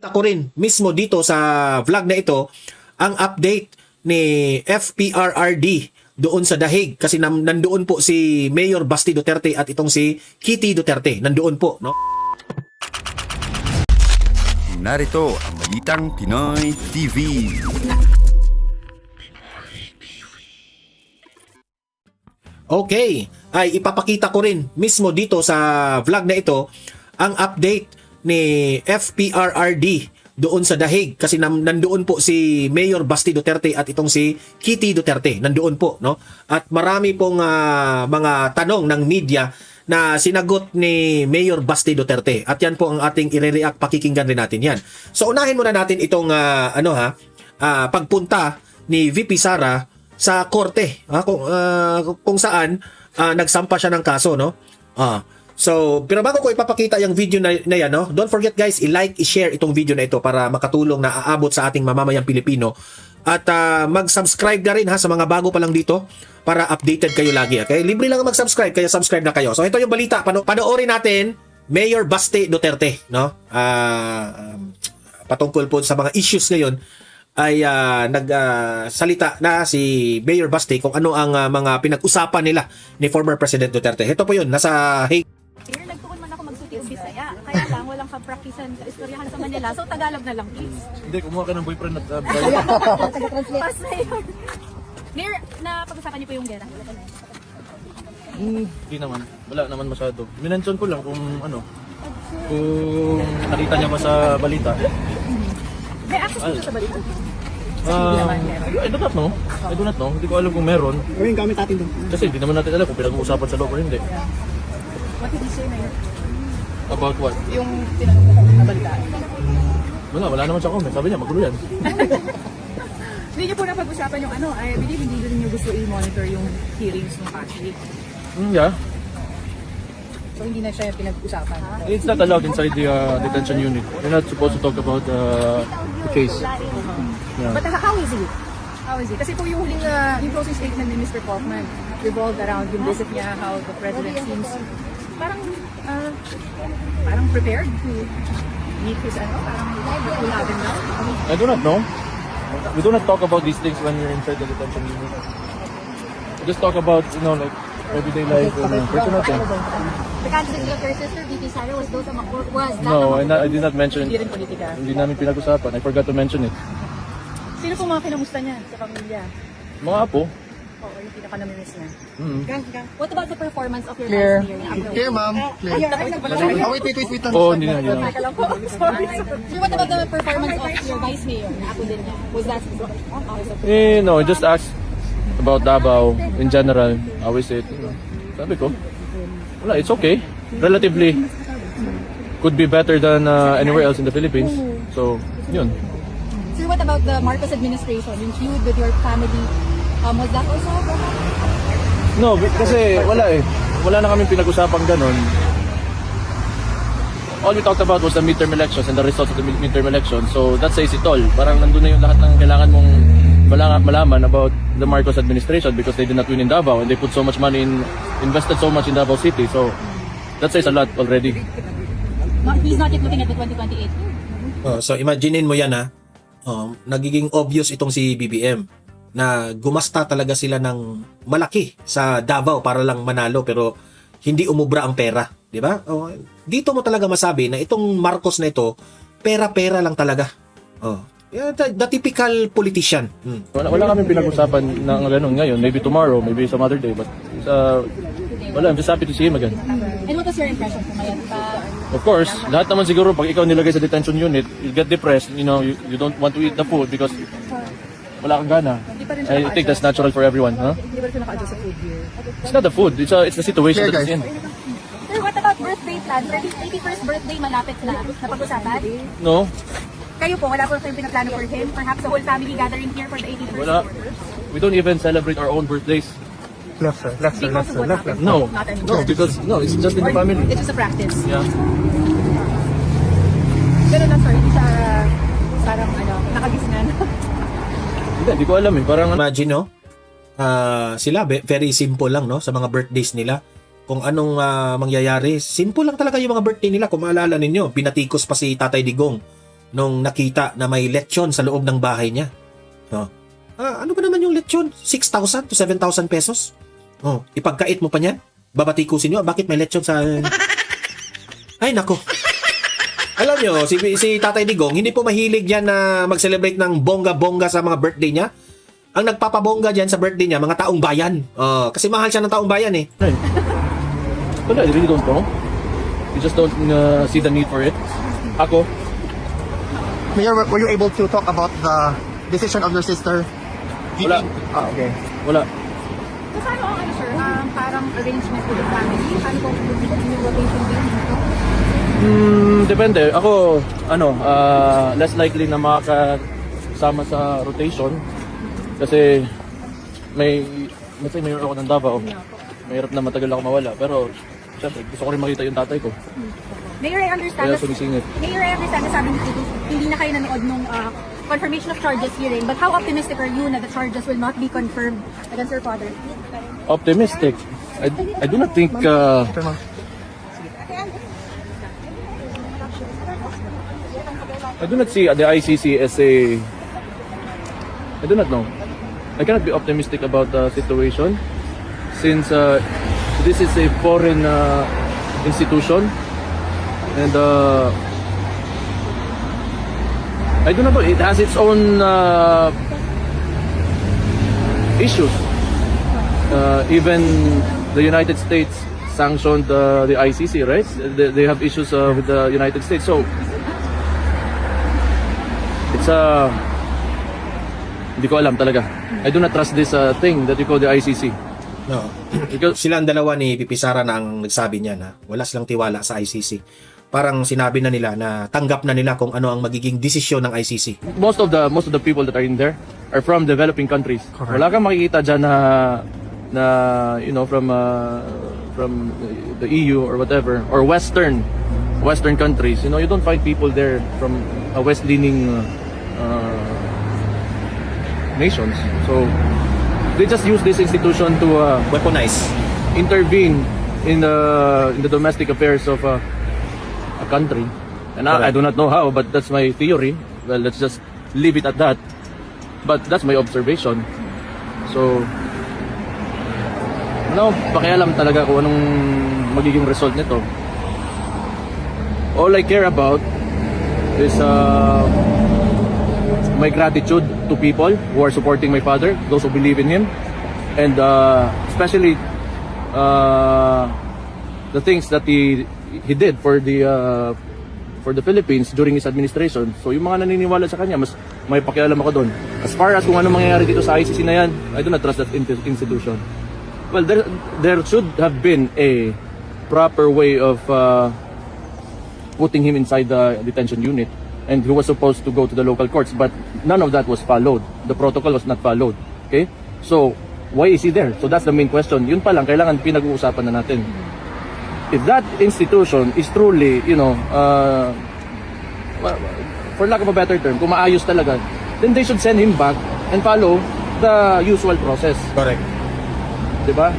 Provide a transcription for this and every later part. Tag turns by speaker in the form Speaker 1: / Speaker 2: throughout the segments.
Speaker 1: Kita ko rin mismo dito sa vlog na ito ang update ni FPRRD doon sa Dahig kasi nandoon po si Mayor Basti Duterte at itong si Kitty Duterte nandoon po, no?
Speaker 2: Narito ang Balitang Pinoy TV.
Speaker 1: Okay, ay ipapakita ko rin mismo dito sa vlog na ito ang update ni FPRRD doon sa Dahig kasi nandoon po si Mayor Basti Duterte at itong si Kitty Duterte nandoon po, no? At marami pong mga tanong ng media na sinagot ni Mayor Basti Duterte at yan po ang ating ire-react, pakikinggan rin natin yan. So unahin muna natin itong pagpunta ni VP Sara sa korte, kung saan nagsampa siya ng kaso, no? So, pero bago ko ipapakita yung video na yan, no? Don't forget guys, i-like, i-share itong video na ito para makatulong na aabot sa ating mamamayang Pilipino. At mag-subscribe na rin ha sa mga bago pa lang dito para updated kayo lagi. Okay? Libre lang mag-subscribe, kaya subscribe na kayo. So, ito yung balita. Panoorin natin, Mayor Basti Duterte, no? Patungkol po sa mga issues ngayon ay nagsalita na si Mayor Basti kung ano ang mga pinag-usapan nila ni former President Duterte. Ito po yun, nasa Hague.
Speaker 3: Nagtukon man ako magsuti o Bisaya. Kaya lang, walang kaprakisan sa istoryahan sa Manila. So, Tagalog na lang, please.
Speaker 4: Hindi, kumuha ka ng boyfriend at
Speaker 3: Pass na yun. Mayor, napag-usapan niyo po yung gera?
Speaker 4: Hindi naman. Wala naman masyado. Minention ko lang kung kung nakita niya ba sa balita.
Speaker 3: May access dito sa balita?
Speaker 4: I do not know. I do not know. Hindi ko alam kung meron.
Speaker 5: Ano yung gamit natin doon?
Speaker 4: Kasi hindi naman natin alam kung pinag-uusapan sa loob o hindi.
Speaker 3: What did he say, Mayor?
Speaker 4: About what?
Speaker 3: Yung pinag-balita.
Speaker 4: Wala naman siya comment. Sabi niya, magulo yan.
Speaker 3: Hindi niyo po napag-usapan yung I believe hindi rin niyo gusto i-monitor yung hearings ng Pasig.
Speaker 4: Yeah.
Speaker 3: So, hindi na siya pinag-usapan.
Speaker 4: It's not allowed inside the detention unit. We're not supposed to talk about the case. Yeah.
Speaker 3: But how is it? How is it? Kasi po yung huling yung closing statement ni Mr. Kaufman revolved around yung visit niya, how the president seems parang prepared to meet his parang ulaban na.
Speaker 4: I do not know. We do not talk about these things when we're inside the detention unit. We just talk about, like, everyday life and personal things.
Speaker 6: The candidate of your sister, VP Sara, was that
Speaker 4: No, I did not mention.
Speaker 3: Hindi rin politika.
Speaker 4: Hindi namin pinag-usapan. I forgot to mention it.
Speaker 3: Sino po mga kinamusta niya sa pamilya?
Speaker 4: Mga apo.
Speaker 3: Oo, yung pinaka-namimiss niya.
Speaker 6: What about the performance of your
Speaker 5: Clear.
Speaker 6: vice mayor?
Speaker 5: Clear, ma'am. Clear. Wait lang.
Speaker 4: Oh, hindi na.
Speaker 3: Teka lang po. Sorry.
Speaker 6: Sir, what about the performance of your vice mayor? Ako din niya. Was that
Speaker 4: No, I just asked about Davao in general. How is it? Sabi ko, wala, it's okay. Relatively, could be better than anywhere else in the Philippines. So, yun.
Speaker 6: Sir, what about the Marcos administration? Yung feud with your family, was that also
Speaker 4: No, kasi wala eh. Wala na kami pinag-usapang ganun. All we talked about was the midterm elections and the results of the midterm elections. So that says it all. Parang nandun na yung lahat ng kailangan mong malaman about the Marcos administration because they did not win in Davao and they put so much money invested so much in Davao City. So that says a lot already.
Speaker 6: he's not yet looking at the 2028?
Speaker 1: So imaginein mo yan nagiging obvious itong si BBM na gumasta talaga sila ng malaki sa Davao para lang manalo pero hindi umubra ang pera, di ba? Dito mo talaga masabi na itong Marcos na ito, pera-pera lang talaga. The typical politician.
Speaker 4: Wala kami pinag-usapan ng ganun ngayon. Maybe tomorrow, maybe some other day. But wala, I'm just happy to see him again.
Speaker 6: And what was your impression po ngayon?
Speaker 4: Of course, lahat naman siguro pag ikaw nilagay sa detention unit, you get depressed, you don't want to eat the food because wala kang gana. I think that's natural for everyone, huh?
Speaker 3: Hindi ba rin siya naka-adjust sa food here?
Speaker 4: It's not the food, it's the situation that it's in.
Speaker 6: Sir, what about birthday plans? 81st birthday malapit na. Napag-usapan?
Speaker 4: No,
Speaker 3: Kayo po, wala po kayong pinaplano for him? Perhaps the whole family gathering here for the 81st?
Speaker 4: wala. We don't even celebrate our own birthdays.
Speaker 5: Left, sir. Left, sir.
Speaker 3: Because of what happened?
Speaker 4: No,
Speaker 3: Not anymore.
Speaker 4: no, because it's just in the family.
Speaker 3: It's just a practice.
Speaker 4: Yeah.
Speaker 3: Ganun lang, sir. Hindi siya parang nakagisnan.
Speaker 4: Hindi ko alam eh. Parang
Speaker 1: Imagine, no? Sila, very simple lang, no? Sa mga birthdays nila. Kung anong mangyayari. Simple lang talaga yung mga birthday nila. Kung maalala ninyo, binatikos pa si Tatay Digong nung nakita na may lechon sa loob ng bahay niya. Oh. Ano ba naman yung lechon? 6,000 to 7,000 pesos? Oh, ipagkait mo pa niyan? Babatikusin nyo, bakit may lechon sa... Ay, nako. Alam nyo, si Tatay Digong, hindi po mahilig yan na mag-celebrate ng bongga-bongga sa mga birthday niya. Ang nagpapabongga dyan sa birthday niya, mga taong bayan. Kasi mahal siya ng taong bayan eh.
Speaker 4: Wala, I really don't know. You just don't see the need for it. Ako,
Speaker 5: Mayor, were you able to talk about the decision of your sister?
Speaker 4: wala.
Speaker 5: Okay.
Speaker 4: Wala.
Speaker 3: So, paano ang ano, sir? Parang arrangement with the family? Paano po yung rotation din dito?
Speaker 4: Depende. Ako, less likely na makakasama sa rotation. Kasi let's say mayor ako ng Davao. Mahirap na matagal ako mawala. Pero, syempre, gusto ko rin makita yung tatay ko.
Speaker 3: Mayor, I understand
Speaker 4: Kaya sumisingit.
Speaker 3: Mayor, I understand na sabi ni Tito, hindi na kayo nanood nung confirmation of charges hearing. But how optimistic are you na the charges will not be confirmed against your father?
Speaker 4: Optimistic. I do not think... I do not see the ICC as a... I do not know. I cannot be optimistic about the situation since this is a foreign institution and I do not know. It has its own issues. Even the United States sanctioned the ICC, right? They have issues with the United States. So it's hindi ko alam talaga. I do not trust this thing that you call the ICC.
Speaker 1: No. Silang dalawa ni Pipi Sara na ang nagsabi niya na wala silang tiwala sa ICC. Parang sinabi na nila na tanggap na nila kung ano ang magiging desisyon ng ICC.
Speaker 4: Most of the people that are in there are from developing countries.
Speaker 5: Correct.
Speaker 4: Wala kang makikita diyan na from the EU or whatever or western countries. You don't find people there from west-leaning nations. So they just use this institution to
Speaker 1: Weaponize.
Speaker 4: intervene in the domestic affairs of a country. And I do not know how, but that's my theory. Well, let's just leave it at that. But that's my observation. So, pakialam talaga kung anong magiging result nito. All I care about is my gratitude to people who are supporting my father, those who believe in him, and especially the things that he did for the Philippines during his administration. So yung mga naniniwala sa kanya, mas may pakialam ako doon. As far as kung ano mangyayari dito sa ICC na yan, I do not trust that institution. Well, there should have been a proper way of putting him inside the detention unit, and he was supposed to go to the local courts, but none of that was followed. The protocol was not followed. Okay? So, why is he there? So that's the main question. Yun pa lang, kailangan pinag-uusapan na natin. If that institution is truly, for lack of a better term, kung maayos talaga, then they should send him back and follow the usual process.
Speaker 1: Correct.
Speaker 4: Diba?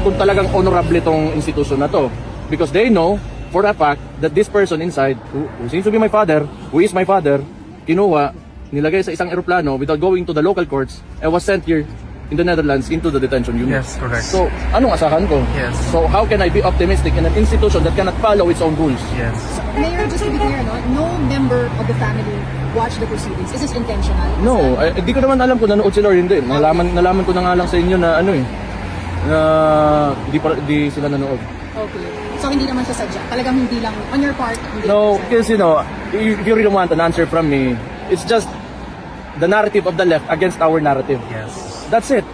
Speaker 4: Kung talagang honorable itong institution na to. Because they know for a fact that this person inside, who seems to be my father, who is my father, kinuha, nilagay sa isang eroplano without going to the local courts and was sent here in the Netherlands into the detention unit.
Speaker 5: Yes, correct.
Speaker 4: So, anong asahan ko?
Speaker 5: Yes.
Speaker 4: So, how can I be optimistic in an institution that cannot follow its own rules?
Speaker 5: Yes.
Speaker 6: Mayor, just to be clear, no member of the family watched the proceedings. Is this intentional?
Speaker 4: No, hindi ko naman alam kung nanood sila or hindi. Nalaman ko na nga lang sa inyo na na di sila nanood.
Speaker 6: Okay. So, hindi naman siya sadya. Talagang hindi lang, on your part, hindi
Speaker 4: No,
Speaker 6: sadya.
Speaker 4: because if you really want an answer from me, it's just the narrative of the left against our narrative.
Speaker 5: Yes.
Speaker 4: That's it.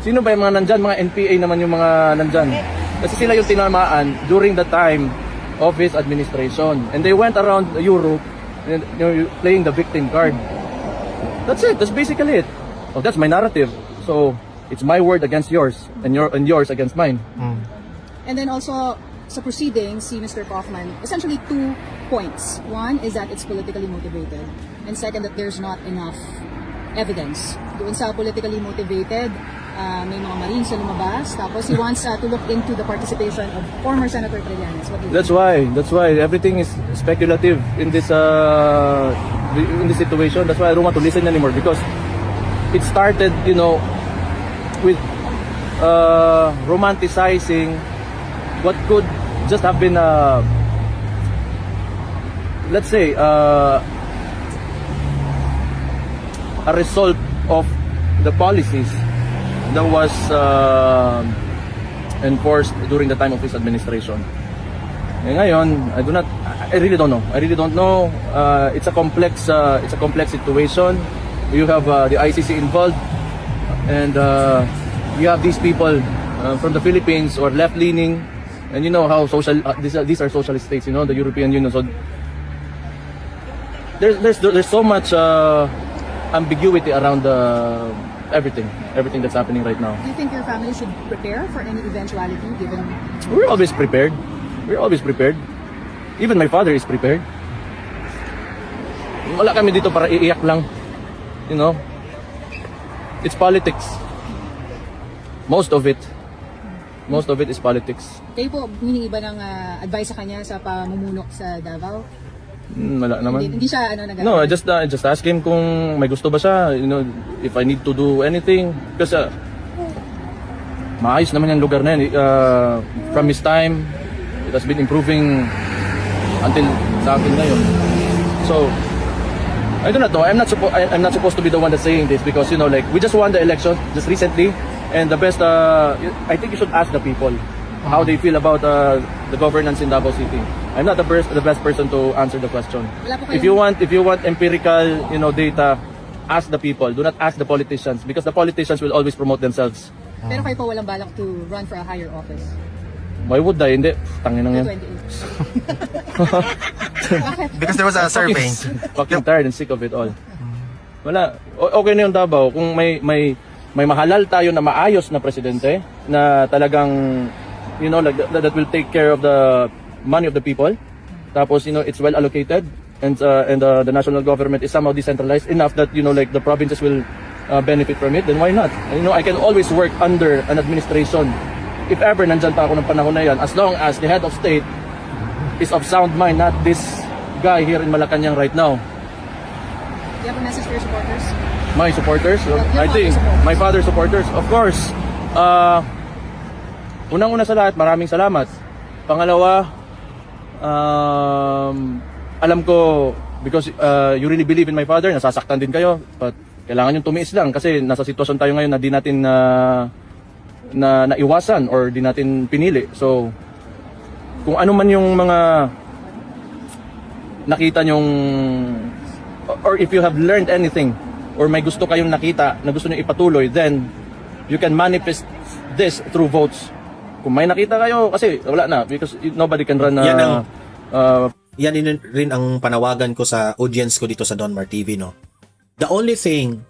Speaker 4: Sino ba yung mga nandyan? Mga NPA naman yung mga nandyan. Kasi sila yung tinamaan during the time of his administration. And they went around Europe and, playing the victim card. That's it. That's basically it. Oh, that's my narrative. So, it's my word against yours and yours against mine.
Speaker 6: And then also, sa proceedings, si Mr. Kaufman, essentially 2 points. One is that it's politically motivated. And second, that there's not enough evidence. Doon sa politically motivated, may mga Marines na lumabas. Tapos he wants to look into the participation of former Senator Trillanes. What do you think?
Speaker 4: That's why everything is speculative in this situation. That's why I don't want to listen anymore, because it started, with romanticizing what could just have been let's say a result of the policies that was enforced during the time of his administration. And ngayon, I really don't know. It's a complex situation. You have the ICC involved, and you have these people from the Philippines or left-leaning, and you know how these are socialist states, the European Union. So there's so much ambiguity around everything that's happening right now.
Speaker 6: Do you think your family should prepare for any eventuality given?
Speaker 4: We're always prepared. Even my father is prepared. Wala kami dito para iiyak lang. It's politics. Most of it is politics.
Speaker 6: Kayo po, hiningi ba ng advice sa kanya sa pamumuno sa Davao?
Speaker 4: Wala naman.
Speaker 6: Hindi siya nag-
Speaker 4: No, I just ask him kung may gusto ba siya, if I need to do anything. Kasi maayos naman yung lugar na yan. From his time, it has been improving until sa akin ngayon. So, I do not know. I'm not supposed to be the one that's saying this, because we just won the election just recently, and the best I think you should ask the people how they feel about the governance in Davao City. I'm not the best person to answer the question. If you want empirical, data, ask the people. Do not ask the politicians, because the politicians will always promote themselves.
Speaker 6: Pero kayo po walang balak to run for a higher office?
Speaker 4: Why would I? Hindi. Tangin lang yan.
Speaker 6: 28.
Speaker 5: Because there was a survey.
Speaker 4: Fucking tired and sick of it all. Wala. Okay na yung Davao kung may mahalal tayo na maayos na presidente na talagang that will take care of the money of the people. Tapos it's well allocated, and the national government is somehow decentralized enough that the provinces will benefit from it. Then why not? I can always work under an administration if ever nandyan pa ako ng panahon na yan, as long as the head of state is of sound mind, not this guy here in Malacanang right now.
Speaker 6: Do you have a message for your supporters?
Speaker 4: My supporters?
Speaker 6: Your
Speaker 4: I think
Speaker 6: supporters.
Speaker 4: my father's supporters, of course. Unang-una sa lahat, maraming salamat. Pangalawa, alam ko, because you really believe in my father, nasasaktan din kayo, but kailangan yung tumiis lang kasi nasa sitwasyon tayo ngayon na di natin na naiwasan or di natin pinili. So, kung ano man yung mga nakita nyong, or if you have learned anything, or may gusto kayong nakita na gusto nyo ipatuloy, then you can manifest this through votes. Kung may nakita kayo, kasi wala na, because nobody can run
Speaker 1: Yan rin ang panawagan ko sa audience ko dito sa Donmar TV, no? The only thing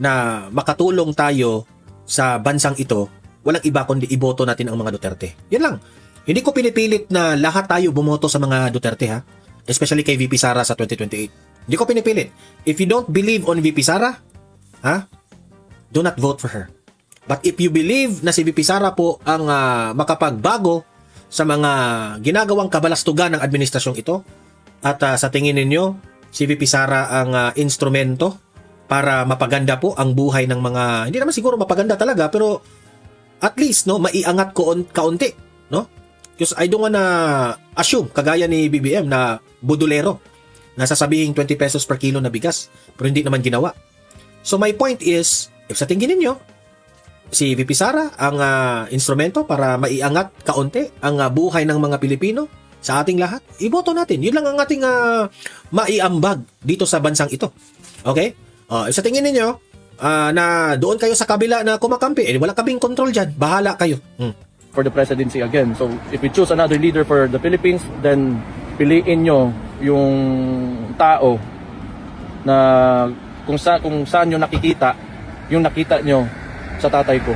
Speaker 1: na makatulong tayo sa bansang ito, walang iba kundi iboto natin ang mga Duterte. Yan lang. Hindi ko pinipilit na lahat tayo bumoto sa mga Duterte, ha? Especially kay VP Sara sa 2028. Hindi ko pinipilit. If you don't believe on VP Sara, do not vote for her. But if you believe na si VP Sara po ang makapagbago sa mga ginagawang kabalastugan ng administrasyong ito, at sa tingin ninyo, si VP Sara ang instrumento para mapaganda po ang buhay ng mga, hindi naman siguro mapaganda talaga, pero at least maiangat ko kaunti, no? Because I don't wanna assume kagaya ni BBM na budulero na sasabihing 20 pesos per kilo na bigas, pero hindi naman ginawa. So my point is, if sa tingin ninyo si VP Sara ang instrumento para maiangat kaunti ang buhay ng mga Pilipino sa ating lahat, iboto natin. Yun lang ang ating maiambag dito sa bansang ito. Okay? If sa tingin ninyo na doon kayo sa kabila na kumakampi, wala kaming control dyan. Bahala kayo.
Speaker 4: for the presidency again. So if we choose another leader for the Philippines, then piliin nyo yung tao na kung saan nyo nakikita yung nakita nyo sa tatay ko.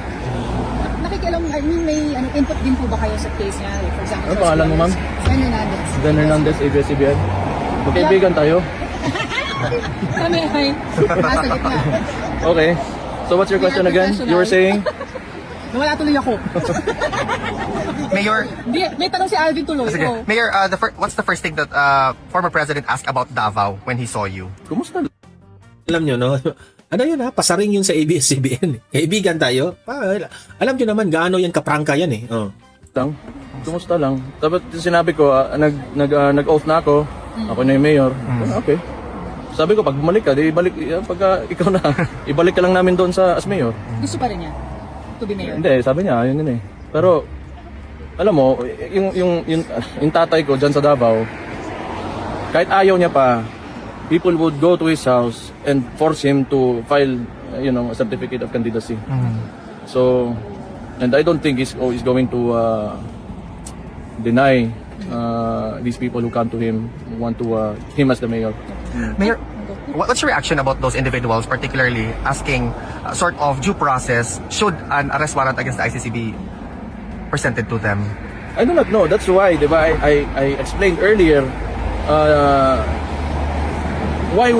Speaker 6: Nakikialam, I mean, may input din po ba kayo sa case niya? Like, for example,
Speaker 4: Ano pangalan mo, ma'am?
Speaker 6: Sen Hernandez.
Speaker 4: Dan Hernandez, ABS-CBN. Magkaibigan tayo.
Speaker 6: Kami ay nasa gitna.
Speaker 4: Okay. So what's your question again? You were saying?
Speaker 6: Nawala tuloy ako.
Speaker 5: Mayor,
Speaker 6: Hindi, may tanong si Alvin tuloy.
Speaker 5: sige.
Speaker 6: Oh.
Speaker 5: Mayor, what's the first thing that former president asked about Davao when he saw you?
Speaker 4: Kumusta
Speaker 1: Alam nyo, no? Ano yun ha? Pasaring yun sa ABS-CBN. Kaibigan tayo. Alam nyo naman, gaano yan kaprangka yan eh. Oh.
Speaker 4: lang? Kumusta lang? Dapat sinabi ko, nag-oath na ako. Ako na yung mayor. Okay. Sabi ko, pag bumalik ka, di ibalik, pagka ikaw na, ibalik ka lang namin doon as mayor.
Speaker 6: Gusto pa rin niya to be mayor.
Speaker 4: Hindi, sabi niya, yun yun eh. Pero, alam mo, yung tatay ko dyan sa Davao, kahit ayaw niya pa, people would go to his house and force him to file, a certificate of candidacy. So, and I don't think he's going to deny these people who come to him, who want to him as the mayor.
Speaker 5: Mayor, what's your reaction about those individuals, particularly asking sort of due process? Should an arrest warrant against the ICC be presented to them?
Speaker 4: I do not know. That's why, di ba, I explained earlier, why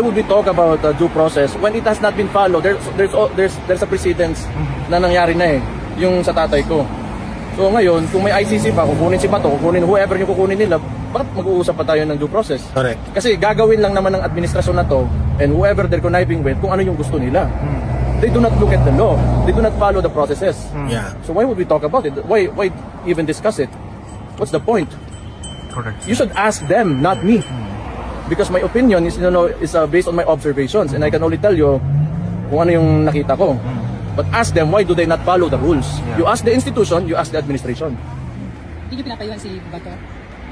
Speaker 4: would we talk about due process when it has not been followed? There's a precedence na nangyari na eh, yung sa tatay ko. So ngayon, kung may ICC pa, kukunin si Bato, kukunin whoever yung kukunin nila, bakit mag-uusap pa tayo ng due process?
Speaker 1: Correct.
Speaker 4: Kasi gagawin lang naman ng administrasyon na to and whoever they're conniving with kung ano yung gusto nila. They do not look at the law. They do not follow the processes.
Speaker 1: Yeah.
Speaker 4: So why would we talk about it? Why even discuss it? What's the point?
Speaker 5: Correct.
Speaker 4: You should ask them, not me. Because my opinion is based on my observations and I can only tell you kung ano yung nakita ko. But ask them, why do they not follow the rules? You ask the institution, you ask the administration.
Speaker 6: Hindi niyo pinapayuhan si Bato.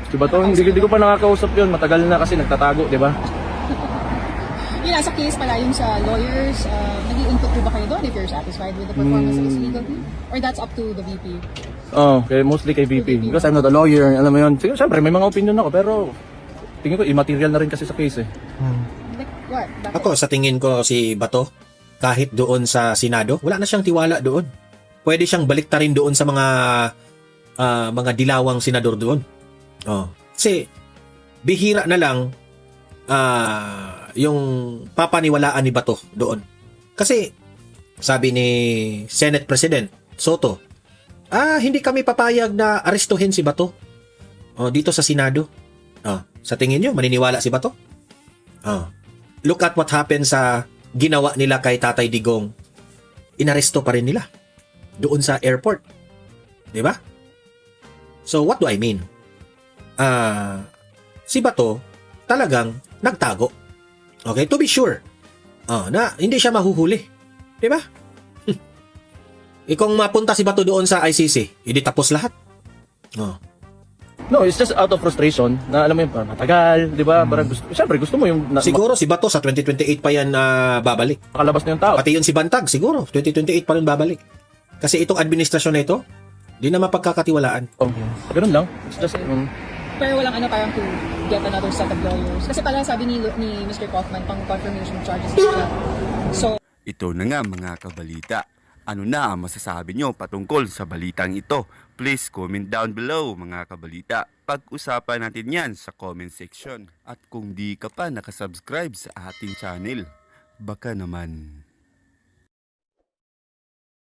Speaker 4: Diba to? Hindi ko pa nakakausap yun. Matagal na kasi nagtatago, di ba?
Speaker 6: Yung nasa case pala yung sa lawyers, nag-i-input po ba kayo doon if you're satisfied with the performance of his legal team? Or that's up to the VP?
Speaker 4: Oh, mostly kay VP. Because I'm not a lawyer, alam mo yun. Siyempre, may mga opinion ako, pero tingin ko, immaterial na rin kasi sa case eh.
Speaker 6: Like, what? Bakit?
Speaker 1: Ako, sa tingin ko si Bato, kahit doon sa Senado, wala na siyang tiwala doon. Pwede siyang baliktarin doon sa mga dilawang senador doon. Oh. Kasi, bihira na lang yung papaniwalaan ni Bato doon. Kasi, sabi ni Senate President Soto, hindi kami papayag na arestuhin si Bato dito sa Senado. Sa tingin nyo, maniniwala si Bato? Look at what happened sa ginawa nila kay Tatay Digong. Inaresto pa rin nila doon sa airport. Di ba? So, what do I mean? Si Bato talagang nagtago. Okay? To be sure. Na hindi siya mahuhuli. Di ba? Kung mapunta si Bato doon sa ICC, hindi tapos lahat.
Speaker 4: No, it's just out of frustration na alam mo yun, matagal, di ba? Parang siyempre gusto mo yung
Speaker 1: Siguro si Bato sa 2028 pa yan babalik.
Speaker 4: makalabas na yung tao.
Speaker 1: Pati yun si Bantag, siguro 2028 pa rin babalik. Kasi itong administrasyon na ito, di na mapagkakatiwalaan.
Speaker 4: Ganun lang. It's just,
Speaker 6: Pero walang parang to get another set of lawyers. Kasi pala sabi ni Mr. Kaufman, pang confirmation charges siya. So,
Speaker 2: Ito na nga mga kabalita. Ano na ang masasabi nyo patungkol sa balitang ito? Please comment down below mga kabalita. Pag-usapan natin yan sa comment section. At kung di ka pa nakasubscribe sa ating channel, baka naman